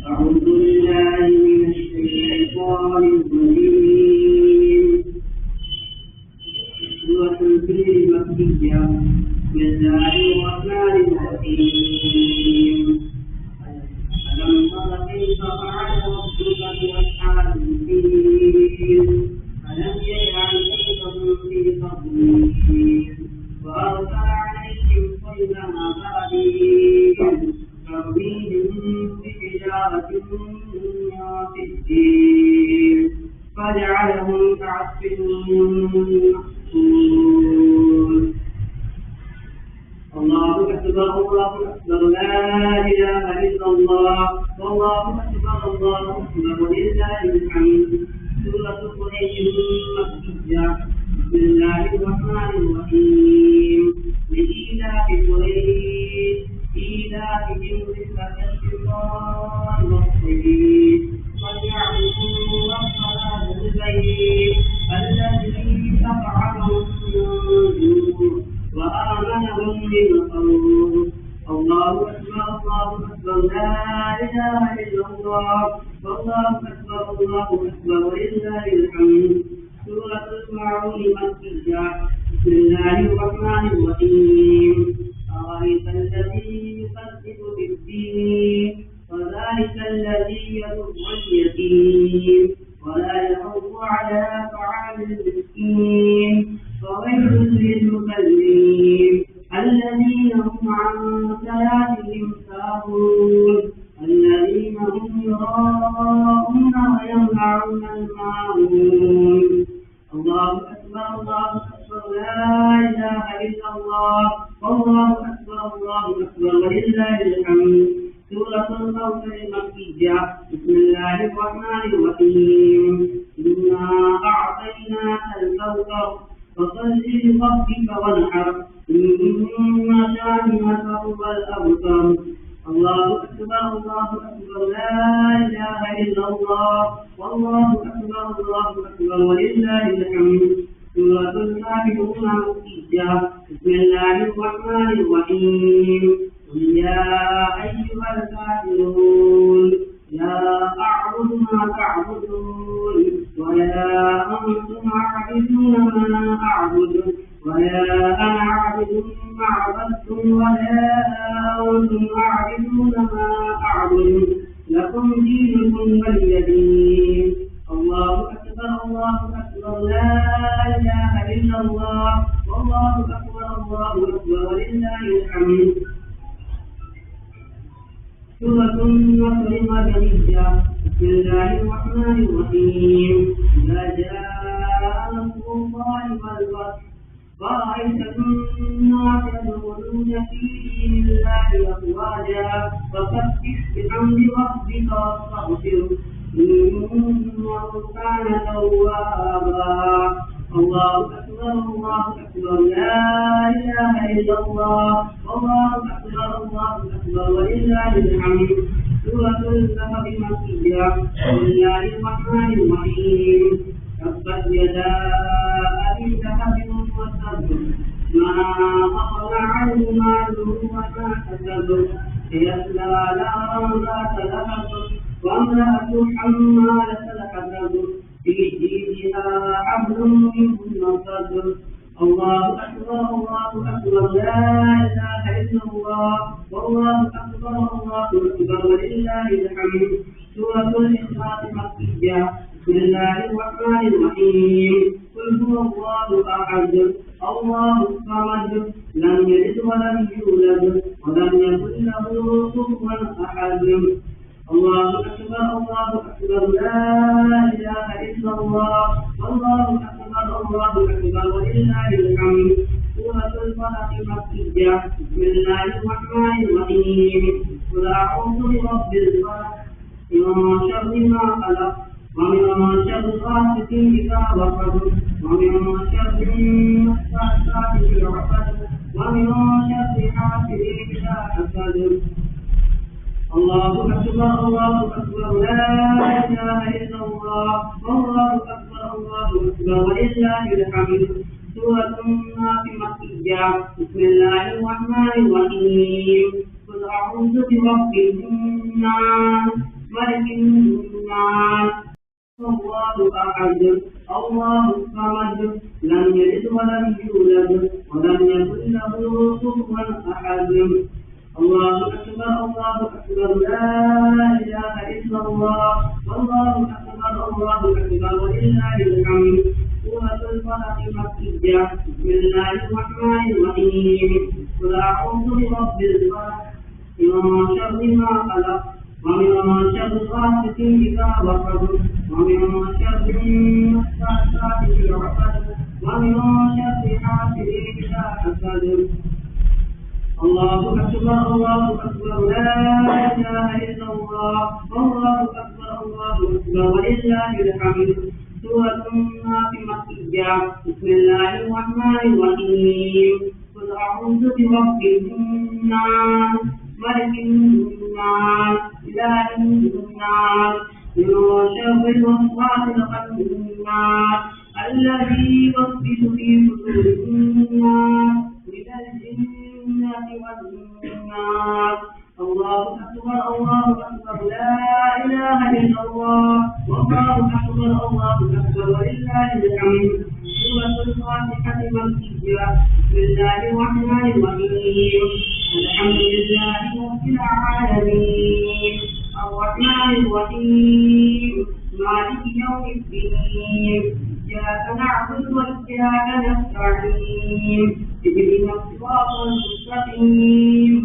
أعوذ بالله من الشيطان الرجيم. سورة الفجر مكية. بسم الله الرحمن الرحيم. ألم تر كيف فعل ربك بأصحاب الفيل؟ ألم يجعل كيدهم في تضليل وأرسل عليهم طيرا أبابيل ترميهم بحجارة من سجيل فجعلهم كعصف مأكول. الله أكبر الله أكبر لا إله إلا الله والله أكبر الله أكبر ولله الحمد. سورة قريش مكية. بسم الله الرحمن الرحيم. لإيلاف قريش إيلافهم رحلة الشتاء والصيف فليعبدوا رب هذا البيت الذي أطعمهم من جوع وآمنهم من خوف. الله أكبر الله أكبر لا إله إلا الله والله أكبر الله أكبر ولله الحمد. سورة المعون مكية. بسم الله الرحمن الرحيم. أرأيت الذي يكذب بالدين فذلك الذي يدعو اليتيم ولا يحض على طعام المسكين فويل للمكذبين الذين هم عن صلاتهم ساهون الذين هم يراءون ويمنعون الماعون. الله أكبر الله أكبر لا إله إلا الله والله أكبر الله أكبر ولله الحمد. سورة الكوثر مكية. بسم الله الرحمن الرحيم. إنا أعطيناك الكوثر فصل لربك وانحر إن شانئك هو الأبتر. الله أكبر الله أكبر لا إله إلا الله والله أكبر الله أكبر ولله الحمد. سورة الكافرون مكية. بسم الله الرحمن الرحيم. قل يا أيها الكافرون لا أعبد ما تعبدون ولا أنتم عابدون ما أعبد ولا أنا عابد ما عبدتم ولا أنتم عابدون ما أعبد لكم دينكم ولي دين. الله أكبر الله أكبر لا إله إلا الله والله أكبر الله أكبر ولله الحمد. سورة النصر مدنية. بسم الله الرحمن الرحيم. إذا جاء نصر الله والفتح ورأيت الناس يدخلون في دين الله أفواجا فسبح بحمد ربك واستغفره إنه كان توابا. الله أكبر الله أكبر لا إله إلا الله والله أكبر الله أكبر ولله الحمد. سورة الكهف مكية. بسم الله الرحمن الرحيم. تبت يدا أبي لهب وتب ما أغنى عنه ماله وما كسب سيصلى نارا ذات لهب وامرأته حمالة الحطب في جيدها حبل من مسد. الله أكبر الله أكبر لا إله إلا الله والله أكبر الله أكبر ولله الحمد. سورة الإخلاص مكية. بسم الله الرحمن الرحيم. قل هو الله أحد الله الصمد لم يلد ولم يولد ولم يكن له كفوا أحد. الله أكبر الله أكبر لا إله إلا الله والله أكبر الله أكبر ولله الحمد. سورة الفلق مكية. بسم الله الرحمن الرحيم. قل أعوذ برب الفلق من شر ما خلق ومن شر غاسق إذا وقب ومن شر النفاثات في العقد ومن شر حاسد إذا حسد. الله أكبر لا إله إلا الله والله أكبر الله أكبر ولله الحمد. سورة الناس مكية. بسم الله الرحمن الرحيم. قل أعوذ برب الناس ملك الناس الله أحد الله الصمد لم يلد ولم يولد ولم يكن له كفوا أحد الله أكبر لا إله إلا الله والله أكبر ولله الحمد سورة الفلق مكية بسم الله الرحمن الرحيم قل أعوذ برب الفلق من شر ما خلق ومن شر غاسق إذا وقب ومن شر النفاثات في العقد ومن شر حاسد إذا حسد الله أكبر لا إله إلا الله والله أكبر ولله الحمد سورة الناس مكية بسم الله الرحمن الرحيم قل أعوذ برب الناس ملك الناس إله الناس من شر الوسواس الخناس الذي يوسوس في صدور الناس من الجنة والناس الله أكبر لا إله إلا الله والله أكبر ولله الحمد سورة الفاتحة مكية بسم الله الرحمن الرحيم الحمد لله رب العالمين الرحمن الرحيم مالك يوم الدين إياك نعبد وإياك نستعين اهدنا الصراط المستقيم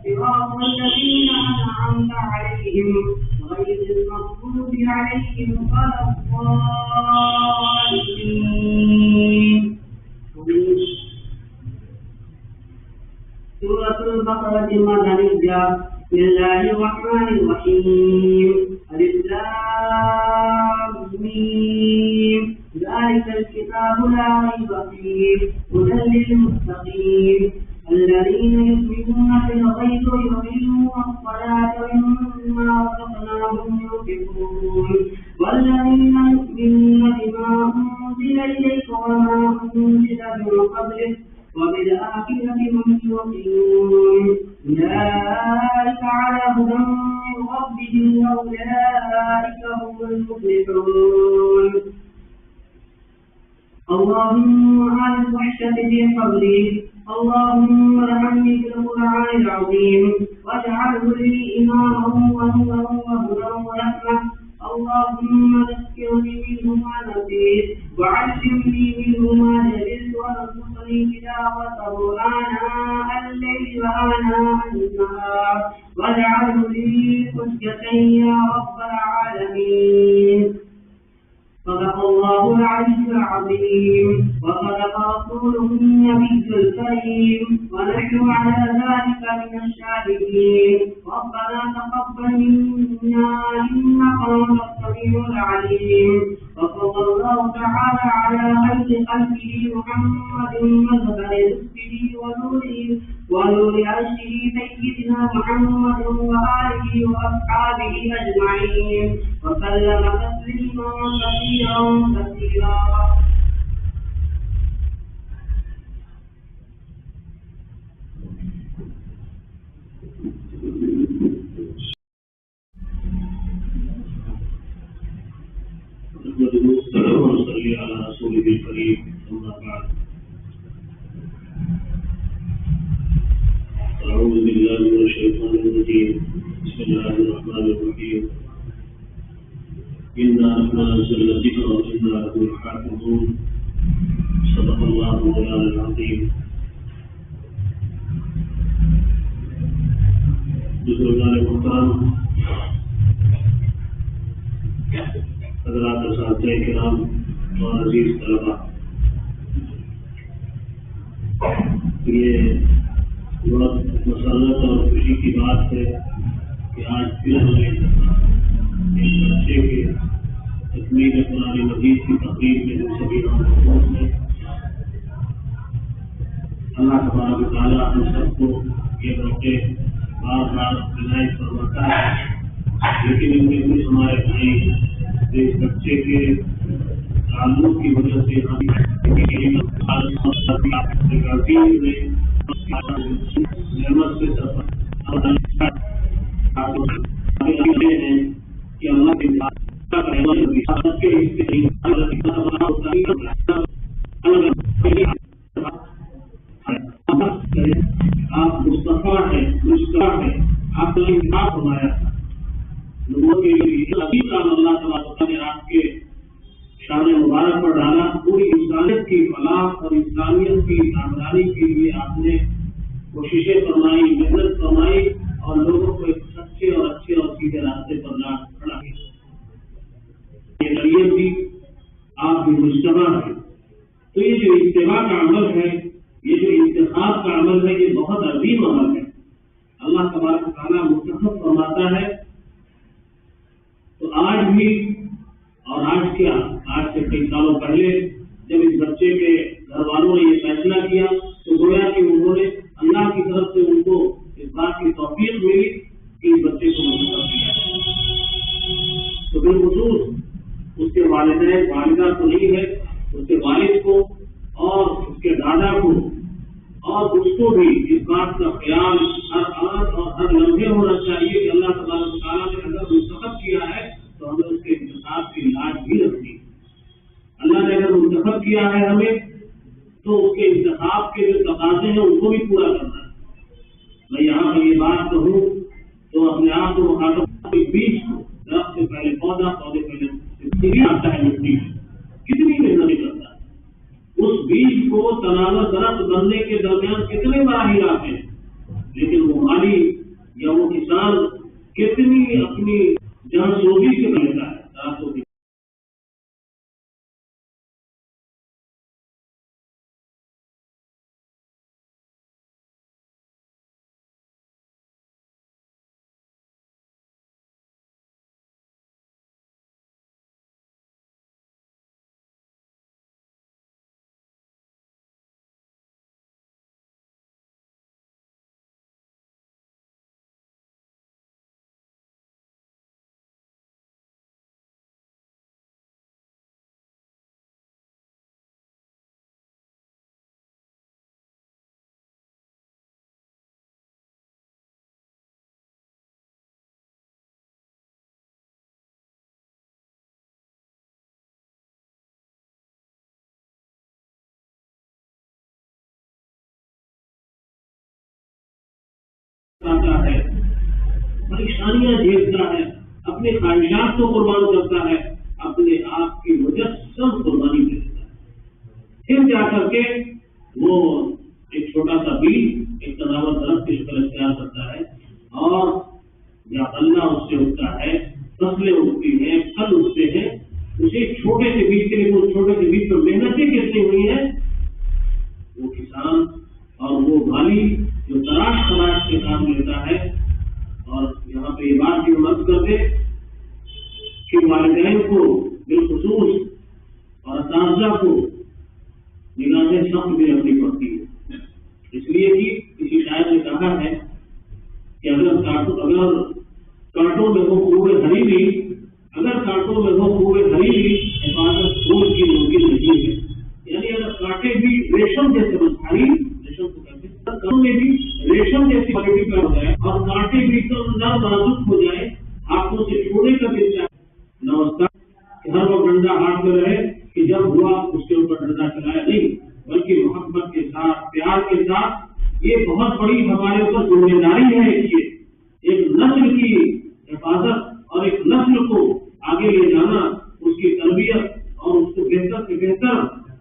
صراط الذين أنعمت عليهم غير المغضوب عليهم ولا الضالين سورة البقرة المدنية بسم الله الرحمن الرحيم ألف لام ميم ذلك الكتاب لا ريب فيه هدى للمتقين الذين يؤمنون بالغيب ويقيمون الصلاة ومما رزقناهم ينفقون والذين يؤمنون بما أنزل إليك وما أنزل من قبلك وبالآخرة هم يوقنون أولئك على هدى من ربهم وأولئك هم المفلحون اللهم أعن الوحشة في قبري اللهم ارحمني بالقرآن العظيم واجعله لي إماما ونورا وهدى ورحمة اللهم ذكرني منه ما نسيت وعلمني منه ما جهلت وارزقني تلاوته آناء الليل وآناء النهار واجعله لي حجة يا رب العالمين صدق الله العلي العظيم وصدق رسوله النبي الكريم ونحن على ذلك من الشاهدين ربنا تقبل منا إنك أنت السميع العليم وصلى الله تعالى على خير خلقه محمد مظهر رزقه ونور عرشه سيدنا محمد وآله وأصحابه أجمعين وسلم تسليما كثيرا ونصلي على رسوله الكريم أما بعد أعوذ بالله من الشيطان الرجيم بسم الله الرحمن الرحيم إنا نحن نزلنا الذكر وإنا له لحافظون صدق الله مولانا العظيم بزرگان محترم حضرات اساتذہ کرام اور عزیز طلباء، یہ بہت مسرت اور خوشی کی بات ہے کہ آج پھر ہمیں ایک بچے کے تکمیل قرآن مجید کی تقریب میں ہم سبھی موجود ہیں۔ اللہ تبارک و تعالیٰ ہم سب کو یہ موقع بار بار عنایت فرماتا ہے، لیکن ان میں کچھ ہمارے بھائی اس بچے کے تعلق کی وجہ سے ہم نعمت سے ہیں کہ اللہ کے آپ مصطفیٰ ہے مشتاق ہے آپ کا انتخاب ہمارا لوگوں کے لیے ابھی کام اللہ تبارک نے آپ کے شان مبارک پر ڈالا. پوری انسانیت کی فلاح اور انسانیت کی کامرانی کے لیے آپ نے کوششیں فرمائی, محنت فرمائی اور لوگوں کو ایک سچے اور اچھے اور سیدھے راستے پر کھڑا کیا. یہ شریعت بھی آپ کی مشتبہ ہے. تو یہ جو اتباع کا عمل ہے, یہ جو انتخاب کا عمل ہے, یہ بہت عظیم عمل ہے. اللہ تبارک تعالیٰ منتخب فرماتا ہے. تو آج بھی اور آج کیا, آج سے کئی سالوں پہلے جب اس بچے کے گھر والوں نے یہ فیصلہ کیا تو گویا کہ انہوں نے اللہ کی طرف سے ان کو اس بات کی توفیق ملی کہ اس بچے کو منتخب کیا ہے. تو بالخصوص اس کے والدین والدہ کو نہیں ہے, اس کے والد کو اور اس کے دادا کو اور اس کو بھی اس بات کا خیال ہر آن اور ہر لمحے ہونا چاہیے کہ اللہ تبارک تعالیٰ نے اگر منتخب کیا ہے تو ہمیں اس کے انتخاب کی لاج بھی رکھنی. اللہ نے اگر منتخب کیا ہے ہمیں تو اس کے انتخاب کے جو تقاضے ہیں ان کو بھی پورا کرنا ہے. میں یہاں پر یہ بات کہوں تو اپنے آپ کو مخاطب بیج کو درخت سے پہلے پودا, پودے پہلے آتا ہے مٹی میں, کتنی محنت کرتا ہے. اس بیج کو تناور درخت بننے کے درمیان کتنے مراحل آتے ہیں, لیکن وہ مالی یا وہ کسان کتنی اپنی جہاں سوزی سے لیتا ہے درختوں کی. ہے, پریشانیاں جھیلتا ہے, اپنے خواہشات کو قربان کرتا ہے, اپنے آپ کی مجسم قربانی دیتا ہے. پھر جا کر کے وہ ایک چھوٹا سا بیج ایک تناور درخت کی شکل اختیار کرتا ہے اور یا غلہ اس سے اگتا ہے, فصلیں اگتی ہیں, پھل اگتے ہیں. اسے چھوٹے سے بیج کے لیے وہ چھوٹے سے بیج پر محنتیں کتنی ہوئی ہیں. وہ کسان اور وہ مالی جو تلاش سے کام لیتا ہے. اور یہاں پہ یہ بات بھی مت کر دے کہ والدین کو بالخصوص اور اساتذہ کو نگاہیں سخت بھی رکھنی پڑتی ہے. اس لیے کہ کسی شاعر نے کہا ہے کہ اگر کانٹوں میں وہ خوبے ہری بھی حفاظت پھول کی ممکن نہیں ہے. یعنی اگر کانٹے بھی ریشم جیسے بھاری ریشم کو کہتے ہیں, کانٹوں میں بھی ریشم جیسی کوالٹی پر ہو جائے اور کانٹے بھی تو نازک ہو جائے, ہاتھوں سے چھوڑنے کا بھی چاہے نوستہ ہر وہ ڈنڈا ہاتھ میں رہے کہ جب ہوا اس کے اوپر ڈنڈا چلایا نہیں, بلکہ محبت کے ساتھ پیار کے ساتھ. یہ بہت بڑی ہمارے اوپر ذمہ داری ہے کہ ایک نسل کی حفاظت اور ایک نسل کو آگے لے جانا, اس کی تربیت اور اس کو بہتر سے بہتر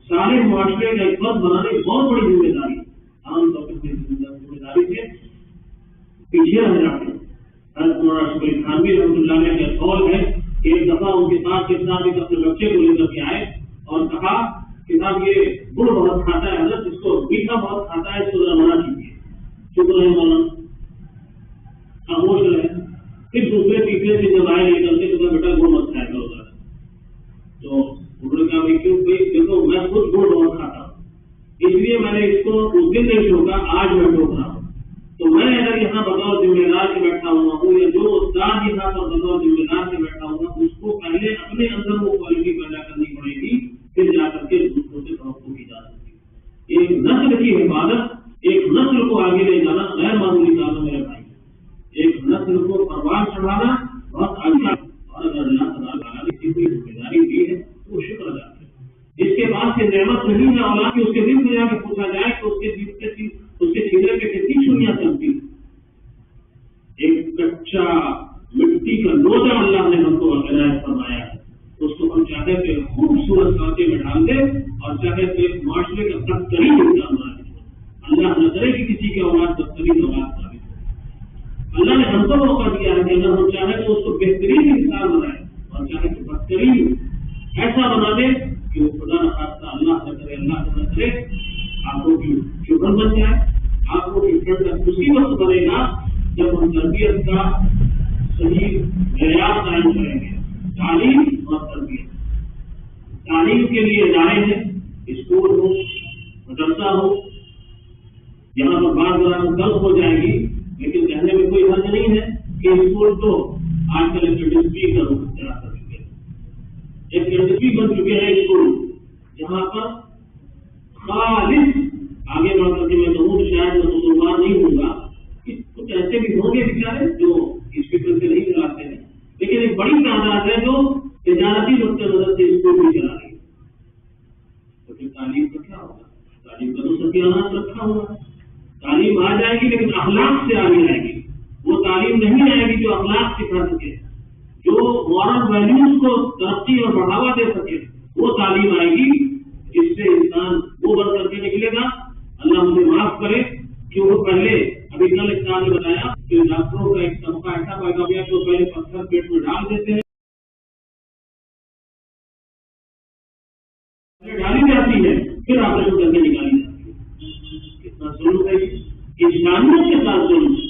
سارے معاشرے کا ایک فرد بنانے بہت بڑی ذمہ داری. عام طور پر ذمہ داری سے پیچھے رہ جاتے ہیں. حضرت مولانا اشرف علی تھانوی رحمۃ اللہ علیہ کا قول ہے کہ ایک دفعہ ان کے ساتھ ایک اپنے بچے کو لے کر کے آئے اور کہا کہ صاحب یہ گڑ بہت کھاتا ہے حضرت, اس کو میٹھا بہت کھاتا ہے, اس کو ذرا منع کیجیے. شکر ہے مولانا, خاموش رہے. پھر دوسرے تیسرے سے جب آئے لے کر کے تو بیٹا گڑ مت کھایا کرو ذرا. تو انہوں نے کہا بھائی کیوں, بھائی دیکھو میں خود گڑ بہت کھاتا ہوں, اس لیے میں نے اس کو اس دن نہیں ٹوکا, آج میں ٹوک رہا ہوں. تو میں اگر یہاں بطور ذمہ دار کے بیٹھا ہوا ہوں یا جو استاد یہاں پر بطور ذمہ دار کے بیٹھا ہوا, اس کو پہلے اپنے اندر وہ کوالٹی پیدا کرنی پڑے گی, پھر جا کر کے دوسروں سے توقع کی جا سکتی. ایک نسل کی حفاظت, ایک نسل کو آگے لے جانا غیر معمولی کام ہے میرے بھائی. ایک نسل نسل کو پروان چڑھانا بہت اچھا، اور اگر اللہ تعالیٰ نے کسی ذمہ داری دی ہے تو وہ شکر ادا کرے۔ جس کے پاس یہ نعمت نہیں ہے اولاد کی، اس کے دل میں جا کے پوچھا جائے کہ اس کے چہرے پہ کتنی چھریاں چلتی ہیں۔ ایک کچا مٹی کا لوٹا اللہ نے ہم کو عنایت فرمایا ہے، اس کو ہم چاہتے تھے خوبصورت کانٹے میں ڈال دیں اور چاہتے تھے معاشرے کا بدترین انسان بنا دیں۔ اللہ نہ کرے کہ کسی کی اولاد بدترین اولاد ثابت ہو۔ اللہ نے ہم کو موقع دیا ہے کہ اگر ہم چاہیں تو اس کو بہترین انسان بنائے اور چاہے تو بدترین ایسا بنا دے کہ وہ خدا نہ خاصہ اللہ نہ کرے آنکھوں کی شکر بن جائے۔ آنکھوں کی ٹھنڈک اسی وقت بنے گا جب ہم تربیت کا صحیح معیار قائم کریں گے۔ تعلیم اور تربیت، تعلیم کے لیے ادارے ہیں، اسکول ہو، مدرسہ ہو، یہاں پر بات ذرا غلط ہو جائے گی لیکن کہنے میں کوئی حرج نہیں ہے کہ اسکول تو آج کل ایک انڈسٹری کا رخ اختیار کر چکے ہیں، ایک انڈسٹری بن چکے ہیں اسکول، جہاں پر خالص آگے بڑھ کر کے میں کہوں شاید میں مسلمان نہیں ہوں گا، کچھ ایسے بھی ہوں گے بیچارے جو اس فکر سے نہیں چلاتے ہیں، لیکن ایک بڑی تعداد ہے جو تجارتی نقطۂ نظر سے اسکول بھی چلا رہی ہے۔ تو پھر تعلیم کا کیا ہوگا؟ تعلیم کا تو ستیانات رکھا ہوگا۔ تعلیم آ جائے گی لیکن اخلاق سے آگے آئے گی، وہ تعلیم نہیں آئے گی جو اخلاق سکھا سکے، جو مورل ویلیوز کو ترقی اور بڑھاوا دے سکے، وہ تعلیم آئے گی جس سے انسان وہ بن کر کے نکلے گا۔ اللہ مجھے معاف کرے کہ وہ پہلے ابھی کل ایک نے بتایا کہ ڈاکٹروں کا ایک طبقہ ایسا پیدا ہوا کہ وہ پہلے پتھر پیٹ میں ڈال دیتے ہیں، ڈالی جاتی ہے پھر آپریشن کر کے نکالی جاتی ہے۔ کتنا ظلم ہے، انسانیت کے ساتھ ظلم ہے۔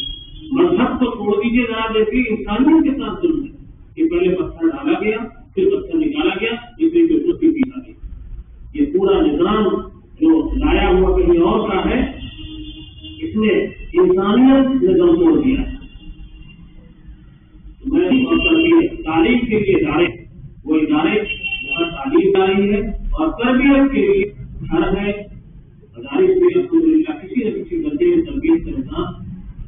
مذہب کو چھوڑ دیجیے ذرا، دیکھیے انسانیت کے ساتھ ظلم ہے کہ پہلے پتھر ڈالا گیا پھر پتھر نکالا گیا، اس لیے پھر بھی پیتا گیا۔ یہ پورا نظام جو لایا ہوا کہیں اور کا ہے، اس نے انسانیت نے دم توڑ دیا ہے۔ میں تعلیم کے لیے ادارے، وہ ادارے جہاں تعلیم جاری ہے اور تربیت کے لیے گھر ہے، مدارس میں الحمدللہ کسی نہ کسی درجے میں تربیت کا نظام،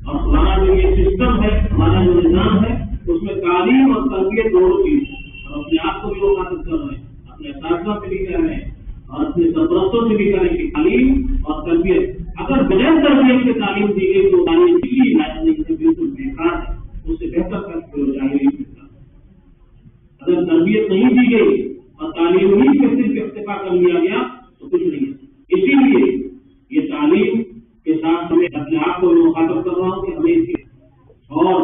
اور ہمارا جو یہ سسٹم ہے، ہمارا جو نظام ہے، اس میں تعلیم اور تربیت دونوں چیز ہے۔ اور اپنے آپ کو بھی وہ حاصل کر رہے ہیں، اپنے اساتذہ سے بھی کہہ رہے ہیں اور اپنے سرپرستوں سے بھی کہہ رہے ہیں کہ تعلیم اور تربیت، اگر بغیر تربیت سے تعلیم دی گئی تو تعلیم کسی لائق نہیں ہے، بالکل بیکار ہے، اس سے بہتر کر نہیں سکتا۔ اگر تربیت نہیں دی گئی اور تعلیم ہی سے صرف اکتفا کر لیا گیا تو کچھ نہیں ہے۔ اسی لیے یہ تعلیم کے ساتھ ہمیں اپنے آپ کو مخاطب کر رہا ہوں کہ ہمیں اس کی اور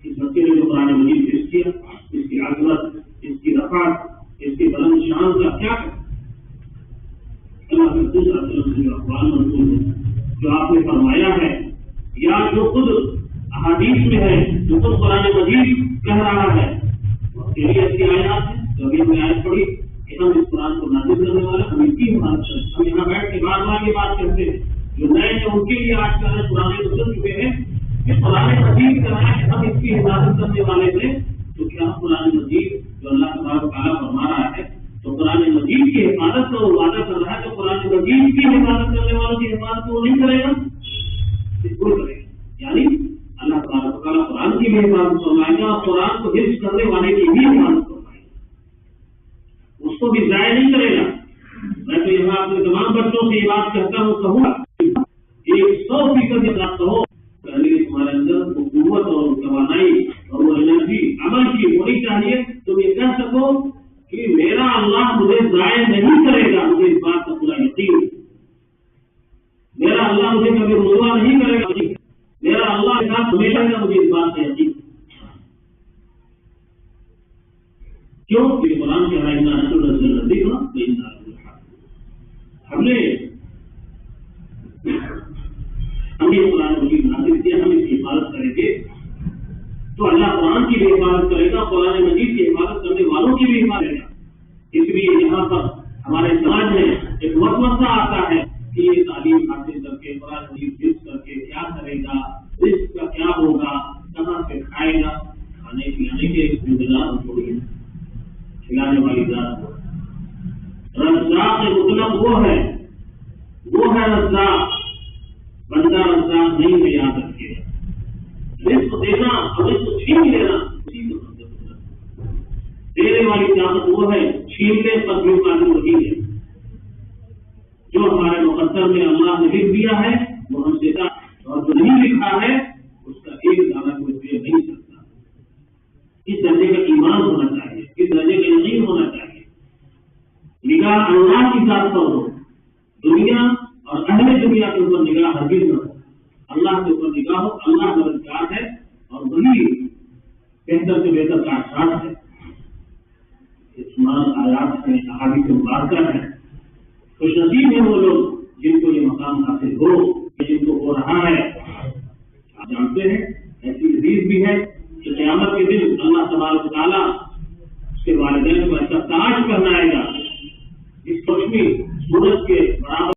اس بچے نے جو قرآن مجید پیش کیا، اس کی عظمت، اس کی رفعت، اس کی بلند شان کا کیا ہے؟ اللہ کے دوسرا جو اقوال منظور ہے، جو آپ نے فرمایا ہے یا جو خود احادیث میں ہے، جو خود قرآن مجید کہہ رہا ہے، وہ تیری ایسی آیات ہے جو ابھی ہم نے آیت پڑھی کہ ہم اس قرآن کو نازل کرنے والے ہم اس کی حفاظت کریں۔ ہم یہاں بیٹھ کے بار بار یہ بات کرتے ہیں، جو نئے ہیں ان کے لیے آج کل قرآن کو سن چکے ہیں کہ قرآن مجید کہہ رہا ہے کہ ہم اس کی حفاظت کرنے والے تھے، تو کیا قرآن مجید جو اللہ تبارک و تعالیٰ فرما رہا ہے تو قرآن مجید کی حفاظت کا وہ وعدہ کر رہا ہے، تو قرآن مجید کی حفاظت کرنے والوں کی حفاظت وہ نہیں کرے گا، بالکل کرے گا۔ یعنی اللہ تبارک و تعالیٰ قرآن کی بھی حفاظت فرمائے گا اور قرآن کو حفظ کرنے والے کی بھی حفاظت فرمائے گا، اس کو بھی ضائع نہیں کرے گا۔ میں تو یہاں اپنے تمام بچوں سے یہ بات کہتا ہوں، کہوں گا 100% یہ بات کہو، پہلے تمہارے اندر وہ قوت اور توانائی اور وہ انرجی عمل کی ہونی چاہیے، تم یہ کہہ سکو کہ میرا اللہ مجھے ضائع نہیں کرے گا، مجھے اس بات کا پورا یقین ہے، میرا اللہ مجھے کبھی رسوا نہیں کرے گا، میرا اللہ کے ساتھ ہمیشہ کا مجھے اس بات کا یقین ہے۔ کیوں کہ قرآن کے ہم نے قرآن مجید نازل کیا، ہم اس کی حفاظت کریں گے تو اللہ قرآن کی بھی حفاظت کرے گا، قرآن مجید کی حفاظت کرنے والوں کی بھی حفاظت کرے گا۔ اس لیے یہاں پر ہمارے سماج میں ایک وسوسہ آتا ہے کہ یہ تعلیم حاصل کر کے قرآن مجید حفظ کر کے کیا کرے گا، رزق کا کیا ہوگا، کہاں سے کھائے گا، کھانے پلانے کے انتظار تھوڑی ہے، کھلانے والی ذات رزاق مطلق وہ ہے رزاق، بندہ رزاق نہیں ہے، یاد رکھیے رزق دینا اور رزق چھین لینا اسی کو دینے والی طاقت وہ ہے، چھیننے پر بھی معلوم وہی ہے۔ جو ہمارے مقدر میں اللہ نے لکھ دیا ہے وہ ہم سے اور جو نہیں لکھا ہے اس کا ایک دانہ کوئی دے نہیں سکتا۔ اس درجے کا ایمان ہونا چاہیے، اس درجے کا یقین ہونا چاہیے۔ نگاہ اللہ کی ذات پر ہو، دنیا اور اہل دنیا کے اوپر نگاہ ہرگز نہ ہو، اللہ کے اوپر نگاہ ہو۔ اللہ مددگار ہے اور وہی بہتر سے بہتر کارساز ہے۔ شمار آیات میں احادیث مبارکہ ہے۔ خوش نصیب ہیں وہ لوگ جن کو یہ مقام حاصل ہو، جن کو ہو رہا ہے۔ آپ جانتے ہیں ایسی حدیث بھی ہے کہ قیامت کے دن اللہ تبارک و تعالیٰ اس کے والدین کو ایسا تاج پہنائے گا اس روشنی سورج کے برابر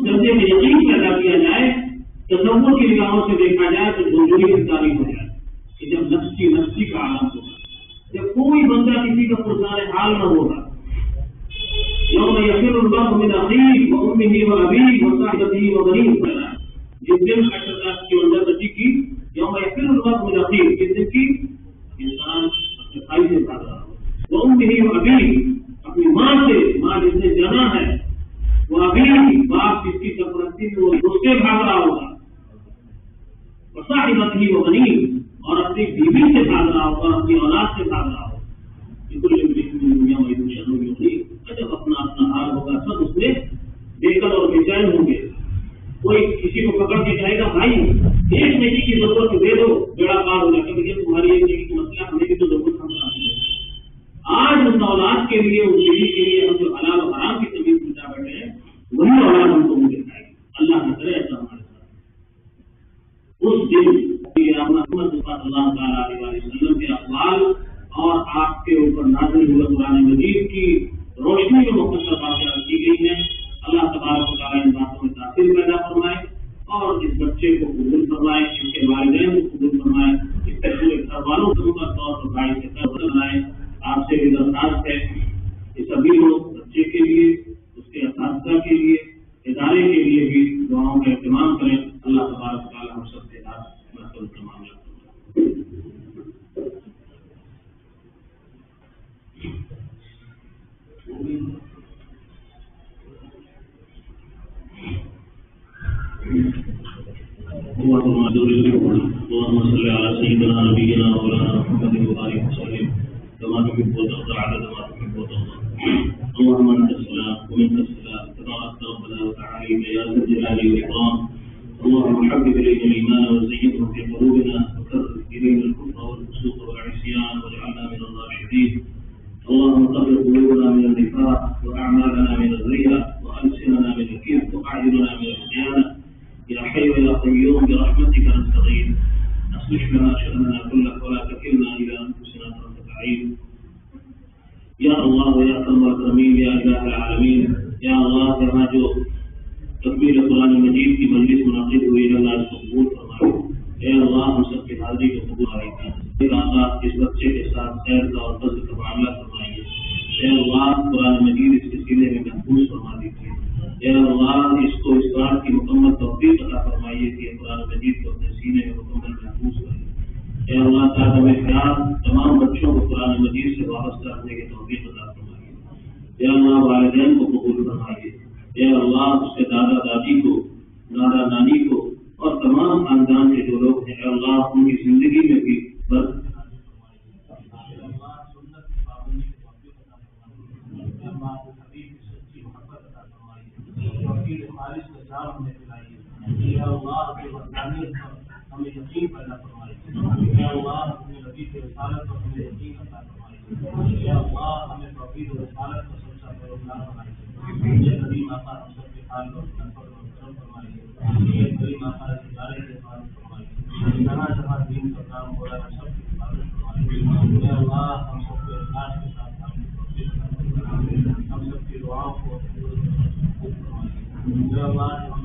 درجے میں یقین پیدا کیا جائے، تصور کی نگاہوں سے دیکھا جائے تو جمہوری کی تعریف ہو جائے کہ جب نفسی کا عالم ہوگا، جب کوئی بندہ کسی کا پرسان حال نہ ہوگا۔ یوم یفر المرء من اخیہ وامہ وابیہ وصاحبتہ وبنیہ، جس دن کی اندر کی یوم یفر المرء من اخیہ، جس دن کی انسان اپنے بھائی سے بھاگ رہا ہو، وامہ وابیہ، اپنی ماں سے، ماں جس نے جنا ہے، وہ ابھی باپ جس کی سرپرستی میں وہ اس سے بھاگ رہا ہوگا، صاحبت ہی وہ بنی، اور اپنی بیوی سے بھاگ رہا ہوگا، اپنی اولاد سے بھاگ رہا ہوگا۔ دنیا میں ہوگی جب اپنا اپنا حال ہوگا، سب اس میں بے قل اور بے چین ہوں گے۔ کوئی کسی کو پکڑ کے کہے گا بھائی ایک نیکی کی ضرورت دے دو، بیڑا پار ہو جائے گا، تمہاری ایک نیکی کا مسئلہ ہمیں بھی تو ضرورت ہم کرا دیں۔ آج اس اولاد کے لیے، اس بیوی کے لیے ہم جو حلال و حرام کی تمیز پوچھا بیٹھے ہیں، وہی اولاد ہم کو مجھے دکھائے گی۔ اللہ نہ کرے ایسا ہمارے ساتھ۔ اس دن محمد صلی اللہ تعالیٰ علیہ وسلم کے اقوال اور آپ کے اوپر نازل ہوئے قرآن مجید کی روشنی میں مختصر باتیں کی گئی ہیں۔ اللہ تبارک و تعالیٰ ان باتوں میں تاثیر پیدا فرمائے اور اس بچے کو قبول فرمائے، ان کے والدین کو قبول فرمائے، اس کے پورے گھر والوں کو طور پر بھائی سے طرف بنائے۔ آپ سے بھی درخواست ہے کہ سبھی لوگ بچے کے لیے، اس کے اساتذہ کے لیے، ادارے کے لیے بھی دعاؤں کا اہتمام کریں۔ اللہ تبارک و تعالیٰ ہم سب کے ساتھ معاملہ اللهم صل على سيدنا نبينا مولانا محمد وآله وسلم كما تحب وترضى عدد ما تحب وترضى. اللهم انت السلام ومنك السلام تبارك ربنا وتعالى يا ذا الجلال والاكرام. اللهم حبب الينا الايمان وزينه في قلوبنا وكره الينا الكفر والفسوق والعصيان واجعلنا من الراشدين. اللهم طهر قلوبنا من النفاق واعمالنا من الرياء والسننا من الكذب واعيننا من الخيانه. يا حي يا قيوم برحمتك نستغيث اصلح لنا شأننا كله ولا تكلنا إلى أنفسنا طرفة عين. يا الله يا أكرم الأكرمين يا إله العالمين. يا الله جہاں جو تکمیل قرآن مجید کی مجلس منعقد ہوئی ہے اللہ اس کو قبول فرمائے. اے اللہ ہم سب کی حاضری کو قبول فرمائے. اللہ اس بچے کے ساتھ خیر کا اور فضل کا معاملہ فرمائیے. اے اللہ قرآن مجید اس کے سینے میں محفوظ فرما دیجیے. اے اللہ اس کو اس بات کی مکمل توفیق عطا فرمائیے کہ قرآن مجید کو اپنے سینے میں مکمل محفوظ کرے. اے اللہ تعالیٰ ہمیں خیال تمام بچوں کو قرآن مجید سے وابستہ رکھنے کی توفیق عطا فرمائیے. اے اللہ والدین کو قبول فرمائیے. اے اللہ اس کے دادا دادی کو، نانا نانی کو اور تمام خاندان کے جو لوگ ہیں، اے اللہ ان کی زندگی میں بھی برکت ہمیں یقین پیدا فرمائے. اے اللہ اپنے نبی کی رسالت پر ہمیں یقین عطا فرمائے. اے اللہ ہمیں توحید و رسالت کا سچا پیروکار بنائیے. یہ کریم آقا ہم سب کے حال کو کرم فرمائیے. یہ کریم آقا ادارے کے حفاظت فرمائیے. جہاں جہاں دین کا کام ہو رہا ہے سب کی حفاظت فرمائیے. اے اللہ ہم سب کو اخلاص کے ساتھ ہم سب کی دعاؤں کو قبول فرمائیے. اے اللہ